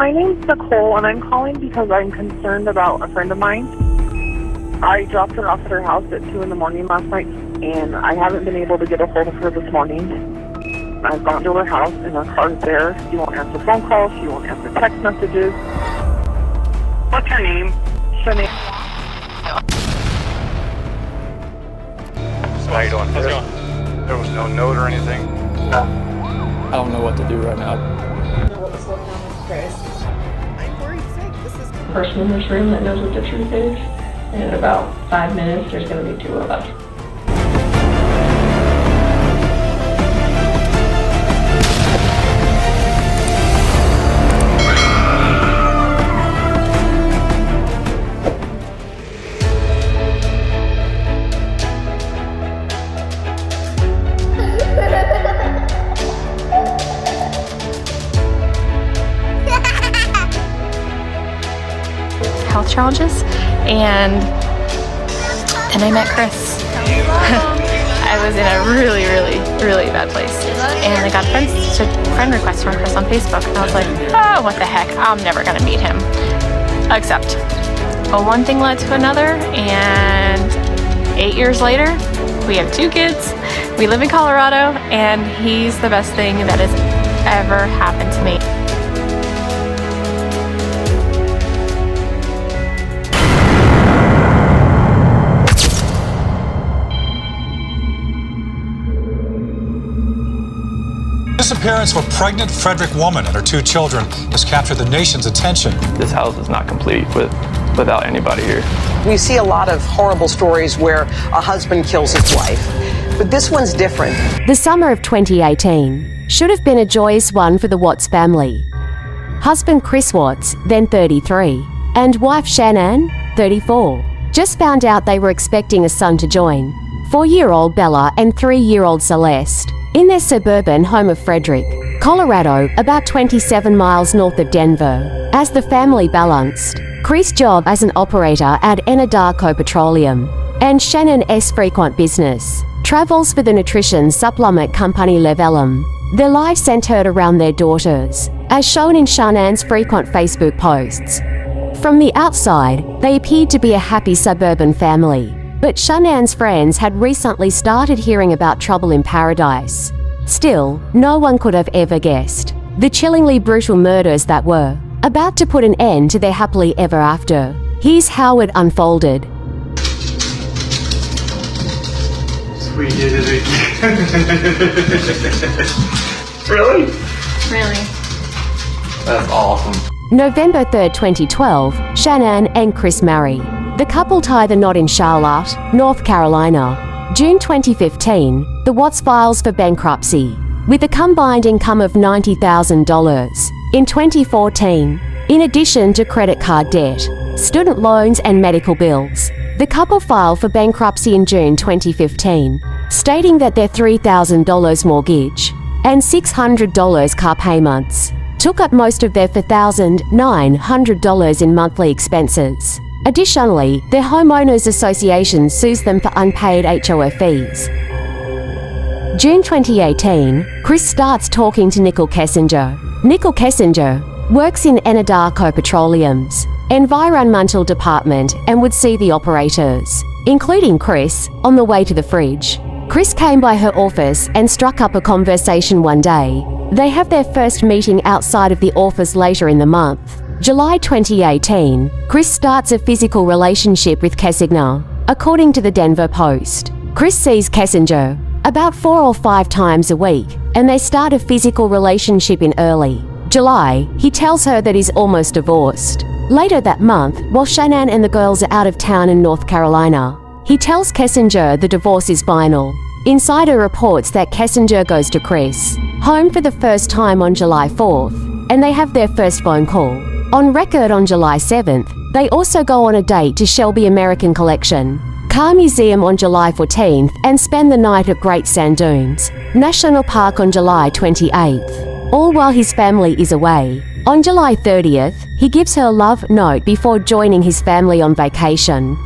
My name's Nicole, and I'm calling because I'm concerned about a friend of mine. I dropped her off at her house at 2 in the morning last night, and I haven't been able to get a hold of her this morning. I've gone to her house, and her car's there. She won't answer phone calls. She won't answer text messages. What's her name? Shanann. So how you doing? How's it going? There was no note or anything? I don't know what to do right now. I don't know what was going on with Chris. I'm worried sick. This is The person in this room that knows what the truth is. And in about 5 minutes, there's going to be 2 of us. Health challenges, and I met Chris. I was in a really bad place, and I got a friend request from Chris on Facebook, and I was like, oh, what the heck, I'm never gonna meet him. Except, one thing led to another, and 8 years later, we have 2 kids, we live in Colorado, and he's the best thing that has ever happened to me. Disappearance of a pregnant Frederick woman and her 2 children has captured the nation's attention. This house is not complete without anybody here. We see a lot of horrible stories where a husband kills his wife, but this one's different. The summer of 2018 should have been a joyous one for the Watts family. Husband Chris Watts, then 33, and wife Shanann, 34, just found out they were expecting a son to join, 4-year-old Bella and 3-year-old Celeste, in their suburban home of Frederick, Colorado, about 27 miles north of Denver. As the family balanced Chris' job as an operator at Anadarko Petroleum and Shannon's frequent business travels for the nutrition supplement company Levelum, their lives centered around their daughters, as shown in Shanann's frequent Facebook posts. From the outside, they appeared to be a happy suburban family. But Shanann's friends had recently started hearing about trouble in paradise. Still, no one could have ever guessed the chillingly brutal murders that were about to put an end to their happily ever after. Here's how it unfolded. We did it again. Really? Really? That's awesome. November 3rd, 2012, Shanann and Chris marry. The couple tie the knot in Charlotte, North Carolina. June 2015, the Watts files for bankruptcy, with a combined income of $90,000. In 2014, in addition to credit card debt, student loans and medical bills, the couple filed for bankruptcy in June 2015, stating that their $3,000 mortgage and $600 car payments took up most of their $4,900 in monthly expenses. Additionally, their homeowners association sues them for unpaid HOA fees. June 2018, Chris starts talking to Nicole Kessinger. Nicole Kessinger works in Anadarko Petroleum's environmental department and would see the operators, including Chris, on the way to the fridge. Chris came by her office and struck up a conversation one day. They have their first meeting outside of the office later in the month. July 2018, Chris starts a physical relationship with Kessinger. According to the Denver Post, Chris sees Kessinger about 4 or 5 times a week, and they start a physical relationship in early July. He tells her that he's almost divorced. Later that month, while Shanann and the girls are out of town in North Carolina, he tells Kessinger the divorce is final. Insider reports that Kessinger goes to Chris' home for the first time on July 4th, and they have their first phone call. On record on July 7th, they also go on a date to Shelby American Collection Car Museum on July 14th and spend the night at Great Sand Dunes National Park on July 28th, all while his family is away. On July 30th, he gives her a love note before joining his family on vacation.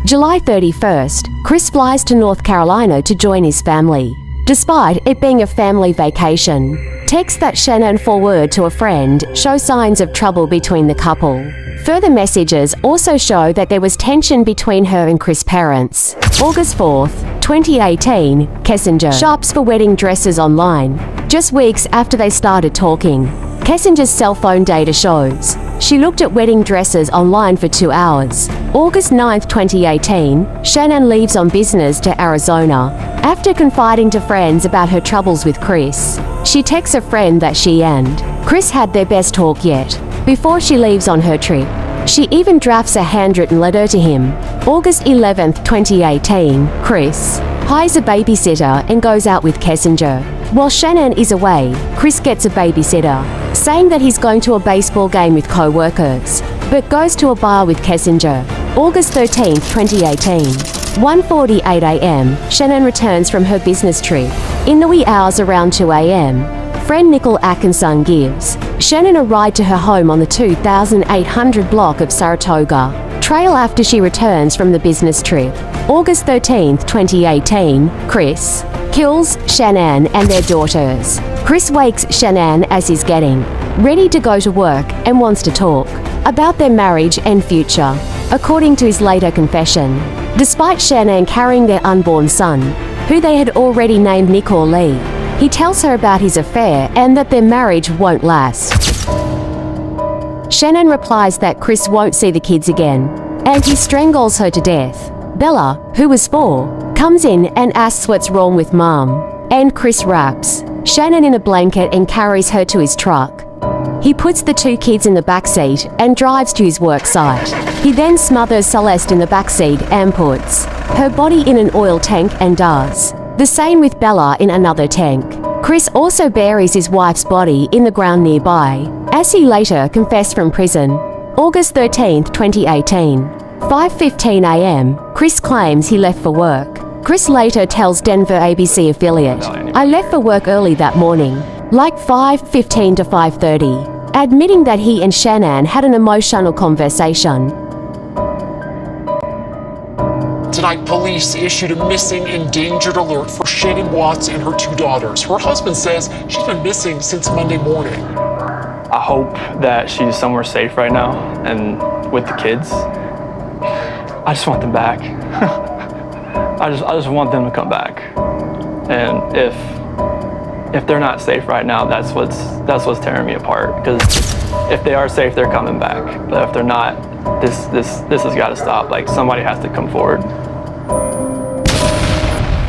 July 31st, Chris flies to North Carolina to join his family. despite it being a family vacation. Texts that Shanann forwarded to a friend show signs of trouble between the couple. Further messages also show that there was tension between her and Chris' parents. August 4th, 2018, Kessinger shops for wedding dresses online, just weeks after they started talking. Kessinger's cell phone data shows she looked at wedding dresses online for 2 hours. August 9th, 2018, Shanann leaves on business to Arizona. After confiding to friends about her troubles with Chris, she texts a friend that she and Chris had their best talk yet. Before she leaves on her trip, she even drafts a handwritten letter to him. August 11th, 2018, Chris hires a babysitter and goes out with Kessinger. While Shanann is away, Chris gets a babysitter, saying that he's going to a baseball game with co-workers, but goes to a bar with Kessinger. August 13th, 2018, 1:48 a.m., Shanann returns from her business trip. In the wee hours around 2 a.m., friend Nicole Atkinson gives Shanann a ride to her home on the 2800 block of Saratoga Trail after she returns from the business trip. August 13th, 2018, Chris kills Shanann and their daughters. Chris wakes Shanann as he's getting ready to go to work and wants to talk about their marriage and future, according to his later confession. Despite Shanann carrying their unborn son, who they had already named Nicole Lee, he tells her about his affair and that their marriage won't last. Shanann replies that Chris won't see the kids again, and he strangles her to death. Bella, who was 4, comes in and asks what's wrong with Mom, and Chris wraps Shanann in a blanket and carries her to his truck. He puts the 2 kids in the backseat and drives to his work site. He then smothers Celeste in the backseat and puts her body in an oil tank and does the same with Bella in another tank. Chris also buries his wife's body in the ground nearby, as he later confessed from prison. August 13th, 2018, 5:15 a.m., Chris claims he left for work. Chris later tells Denver ABC affiliate, "I left for work early that morning, like 5:15 to 5:30, admitting that he and Shanann had an emotional conversation. Tonight, police issued a missing endangered alert for Shanann Watts and her 2 daughters. Her husband says she's been missing since Monday morning. I hope that she's somewhere safe right now and with the kids. I just want them back. I just want them to come back. And if they're not safe right now, that's what's tearing me apart. Because if they are safe, they're coming back. But if they're not, this has got to stop. Like, somebody has to come forward.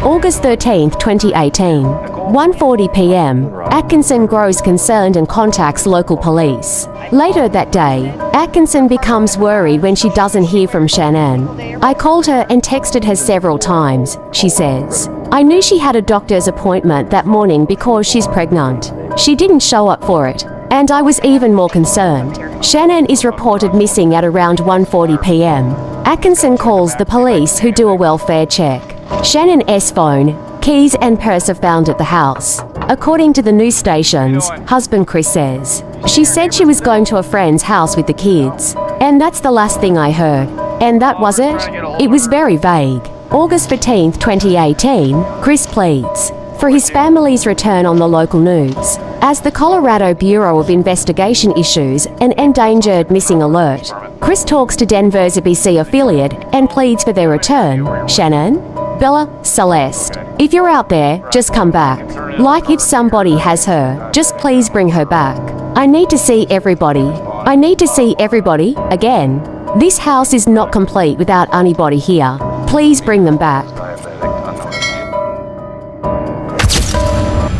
August 13th, 2018, 1:40 p.m. Atkinson grows concerned and contacts local police. Later that day, Atkinson becomes worried when she doesn't hear from Shanann. "I called her and texted her several times," she says. "I knew she had a doctor's appointment that morning because she's pregnant. She didn't show up for it, and I was even more concerned." Shanann is reported missing at around 1:40 p.m. Atkinson calls the police, who do a welfare check. Shannon's phone, keys and purse are found at the house. According to the news stations, husband Chris says, "She said she was going to a friend's house with the kids, and that's the last thing I heard. And that was it? It was very vague." August 15th, 2018, Chris pleads for his family's return on the local news, as the Colorado Bureau of Investigation issues an endangered missing alert. Chris talks to Denver's ABC affiliate and pleads for their return. "Shanann, Bella, Celeste, if you're out there, just come back. Like, if somebody has her, just please bring her back. I need to see everybody. I need to see everybody again. This house is not complete without anybody here. Please bring them back."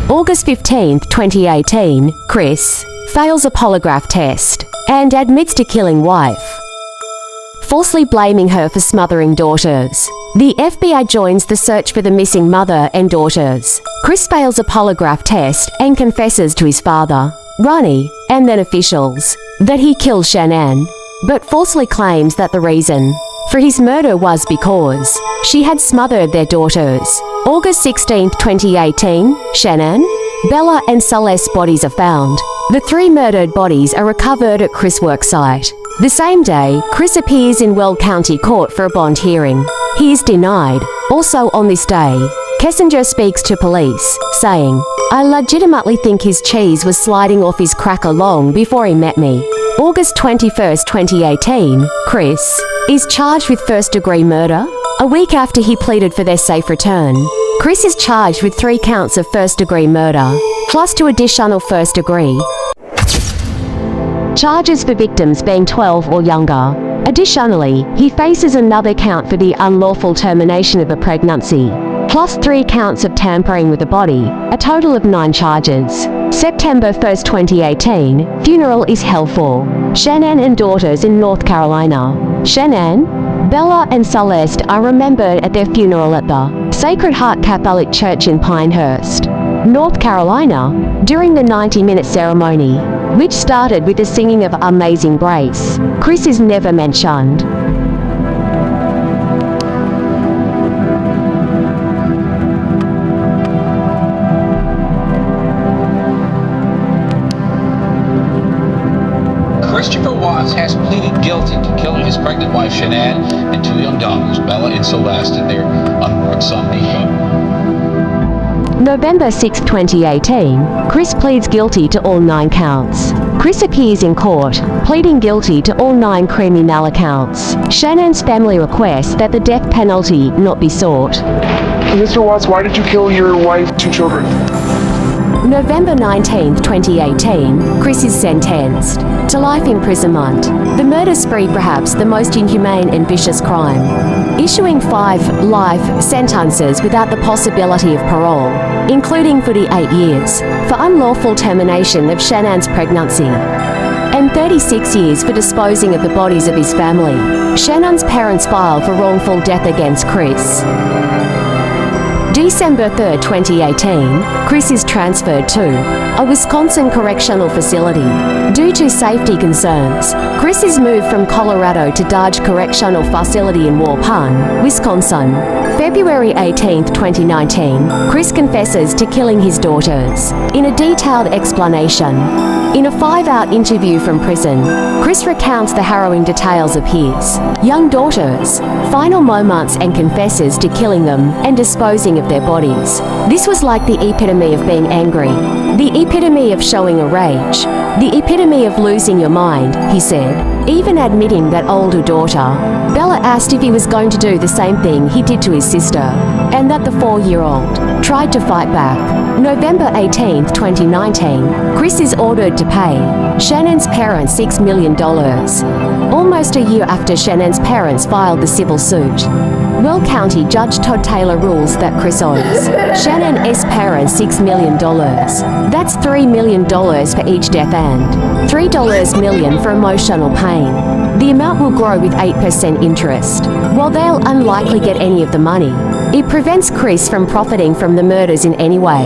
August 15th, 2018, Chris fails a polygraph test and admits to killing wife, falsely blaming her for smothering daughters. The FBI joins the search for the missing mother and daughters. Chris fails a polygraph test and confesses to his father, Ronnie, and then officials, that he killed Shanann, but falsely claims that the reason for his murder was because she had smothered their daughters. August 16th, 2018, Shanann, Bella and Celeste's bodies are found. The 3 murdered bodies are recovered at Chris' worksite. The same day, Chris appears in Weld County Court for a bond hearing. He is denied. Also on this day, Kessinger speaks to police, saying, "I legitimately think his cheese was sliding off his cracker long before he met me." August 21st, 2018, Chris is charged with first-degree murder. A week after he pleaded for their safe return, Chris is charged with 3 counts of first-degree murder, plus 2 additional first-degree charges for victims being 12 or younger. Additionally, he faces another count for the unlawful termination of a pregnancy, plus 3 counts of tampering with a body, a total of 9 charges. September 1st, 2018, funeral is held for Shanann and daughters in North Carolina. Shanann, Bella and Celeste are remembered at their funeral at the Sacred Heart Catholic Church in Pinehurst, North Carolina, during the 90-minute ceremony, which started with the singing of Amazing Grace. Chris is never mentioned. Christopher Watts has pleaded guilty to killing his pregnant wife Shanann and 2 young daughters, Bella and Celeste, and their unborn son Nico. November 6, 2018, Chris pleads guilty to all 9 counts. Chris appears in court, pleading guilty to all 9 criminal counts. Shannon's family requests that the death penalty not be sought. Mr. Watts, why did you kill your wife, 2 children? November 19, 2018, Chris is sentenced to life imprisonment. The murder spree, perhaps the most inhumane and vicious crime, issuing 5 life sentences without the possibility of parole, including 48 years for unlawful termination of Shannon's pregnancy, and 36 years for disposing of the bodies of his family. Shannon's parents filed for wrongful death against Chris. December 3, 2018, Chris is transferred to a Wisconsin correctional facility. Due to safety concerns, Chris is moved from Colorado to Dodge Correctional Facility in Waupun, Wisconsin. February 18, 2019, Chris confesses to killing his daughters. In a detailed explanation, in a 5-hour interview from prison, Chris recounts the harrowing details of his young daughters' final moments and confesses to killing them and disposing of their bodies. This was like the epitome of being angry, the epitome of showing a rage, the epitome of losing your mind, he said, even admitting that older daughter. Bella asked if he was going to do the same thing he did to his sister, and that the 4-year-old tried to fight back. November 18, 2019, Chris is ordered to pay Shannon's parents $6 million, almost a year after Shannon's parents filed the civil suit. Will County Judge Todd Taylor rules that Chris owes Shannon's parents $6 million. That's $3 million for each death and $3 million for emotional pain. The amount will grow with 8% interest. While they'll unlikely get any of the money, it prevents Chris from profiting from the murders in any way.